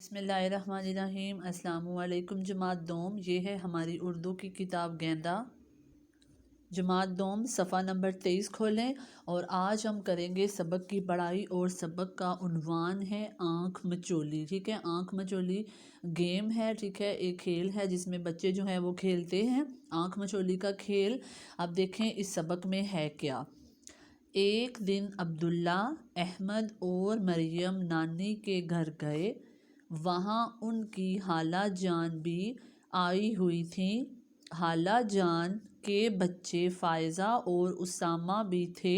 بسم اللہ الرحمن الرحیم۔ السلام علیکم جماعت دوم، یہ ہے ہماری اردو کی کتاب گیندا۔ جماعت دوم صفحہ نمبر 23 کھولیں اور آج ہم کریں گے سبق کی پڑھائی، اور سبق کا عنوان ہے آنکھ مچولی۔ ٹھیک ہے، آنکھ مچولی گیم ہے، ٹھیک ہے، ایک کھیل ہے جس میں بچے جو ہیں وہ کھیلتے ہیں آنکھ مچولی کا کھیل۔ اب دیکھیں اس سبق میں ہے کیا۔ ایک دن عبداللہ، احمد اور مریم نانی کے گھر گئے۔ وہاں ان کی خالہ جان بھی آئی ہوئی تھیں۔ خالہ جان کے بچے فائزہ اور اسامہ بھی تھے۔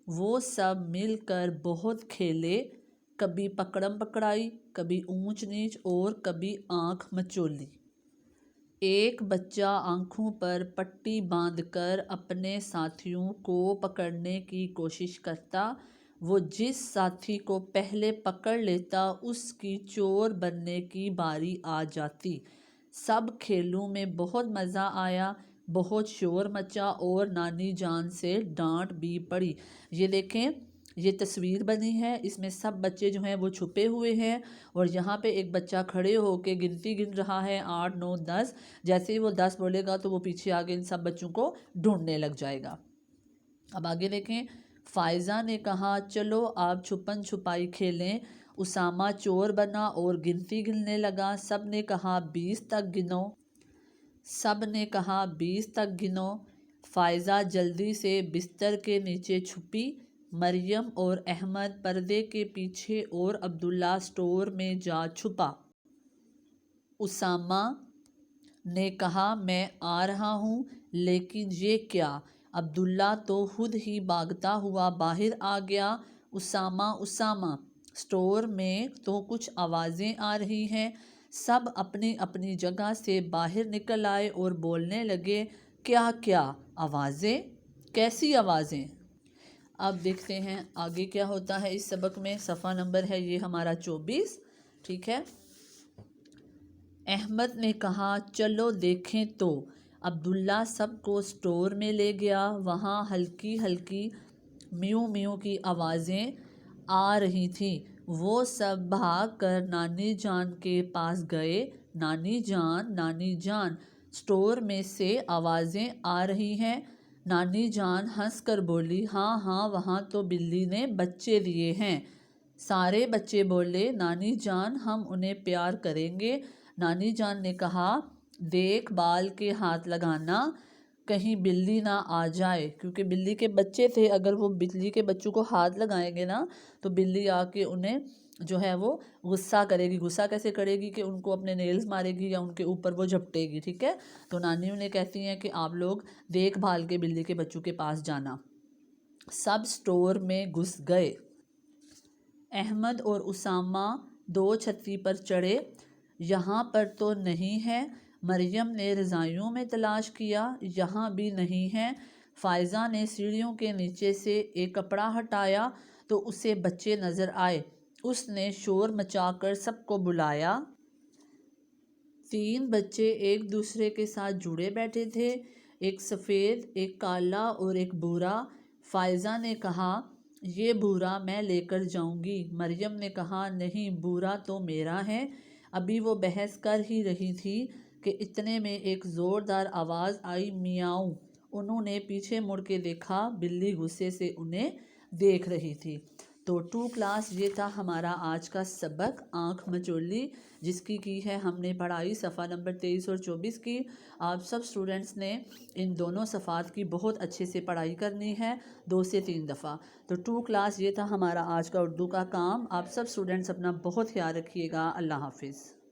وہ سب مل کر بہت کھیلے، کبھی پکڑم پکڑائی، کبھی اونچ نیچ اور کبھی آنکھ مچولی۔ ایک بچہ آنکھوں پر پٹی باندھ کر اپنے ساتھیوں کو پکڑنے کی کوشش کرتا۔ وہ جس ساتھی کو پہلے پکڑ لیتا اس کی چور بننے کی باری آ جاتی۔ سب کھیلوں میں بہت مزہ آیا، بہت شور مچا اور نانی جان سے ڈانٹ بھی پڑی۔ یہ دیکھیں، یہ تصویر بنی ہے، اس میں سب بچے جو ہیں وہ چھپے ہوئے ہیں، اور یہاں پہ ایک بچہ کھڑے ہو کے گنتی گن رہا ہے 8 9 10۔ جیسے ہی وہ 10 بولے گا تو وہ پیچھے آگے ان سب بچوں کو ڈھونڈنے لگ جائے گا۔ اب آگے دیکھیں، فائزہ نے کہا چلو آپ چھپن چھپائی کھیلیں۔ اسامہ چور بنا اور گنتی گننے لگا۔ سب نے کہا 20 تک گنو، سب نے کہا 20 تک گنو۔ فائزہ جلدی سے بستر کے نیچے چھپی۔ مریم اور احمد پردے کے پیچھے اور عبداللہ سٹور میں جا چھپا۔ اسامہ نے کہا میں آ رہا ہوں، لیکن یہ کیا؟ عبداللہ تو خود ہی بھاگتا ہوا باہر آ گیا۔ اسامہ سٹور میں تو کچھ آوازیں آ رہی ہیں۔ سب اپنی اپنی جگہ سے باہر نکل آئے اور بولنے لگے کیا آوازیں؟ کیسی آوازیں؟ اب دیکھتے ہیں آگے کیا ہوتا ہے اس سبق میں۔ صفحہ نمبر ہے یہ ہمارا 24۔ ٹھیک ہے، احمد نے کہا چلو دیکھیں تو۔ عبداللہ سب کو سٹور میں لے گیا۔ وہاں ہلکی ہلکی میو میو کی آوازیں آ رہی تھیں۔ وہ سب بھاگ کر نانی جان کے پاس گئے۔ نانی جان، سٹور میں سے آوازیں آ رہی ہیں۔ نانی جان ہنس کر بولی ہاں وہاں تو بلی نے بچے دیے ہیں۔ سارے بچے بولے نانی جان ہم انہیں پیار کریں گے۔ نانی جان نے کہا دیکھ بال کے ہاتھ لگانا، کہیں بلی نہ آ جائے، کیونکہ بلی کے بچے تھے، اگر وہ بلی کے بچوں کو ہاتھ لگائیں گے نا تو بلی آ کے انہیں جو ہے وہ غصہ کرے گی۔ غصہ کیسے کرے گی کہ ان کو اپنے نیلز مارے گی یا ان کے اوپر وہ جھپٹے گی۔ ٹھیک ہے، تو نانی انہیں کہتی ہیں کہ آپ لوگ دیکھ بھال کے بلی کے بچوں کے پاس جانا۔ سب سٹور میں گھس گئے۔ احمد اور اسامہ 2 چھتری پر چڑھے۔ یہاں پر تو نہیں ہے۔ مریم نے رضائیوں میں تلاش کیا، یہاں بھی نہیں ہے۔ فائزہ نے سیڑھیوں کے نیچے سے ایک کپڑا ہٹایا تو اسے بچے نظر آئے۔ اس نے شور مچا کر سب کو بلایا۔ 3 بچے ایک دوسرے کے ساتھ جڑے بیٹھے تھے، ایک سفید، ایک کالا اور ایک بھورا۔ فائزہ نے کہا یہ بھورا میں لے کر جاؤں گی۔ مریم نے کہا نہیں، بھورا تو میرا ہے۔ ابھی وہ بحث کر ہی رہی تھی کہ اتنے میں ایک زوردار آواز آئی میاؤں۔ انہوں نے پیچھے مڑ کے دیکھا، بلی غصے سے انہیں دیکھ رہی تھی۔ تو 2 کلاس یہ تھا ہمارا آج کا سبق آنکھ مچولی، جس کی ہے ہم نے پڑھائی صفحہ نمبر 23 اور 24 کی۔ آپ سب سٹوڈنٹس نے ان دونوں صفحات کی بہت اچھے سے پڑھائی کرنی ہے 2 سے 3 دفعہ۔ تو 2 کلاس یہ تھا ہمارا آج کا اردو کا کام۔ آپ سب سٹوڈنٹس اپنا بہت خیال رکھیے گا۔ اللہ حافظ۔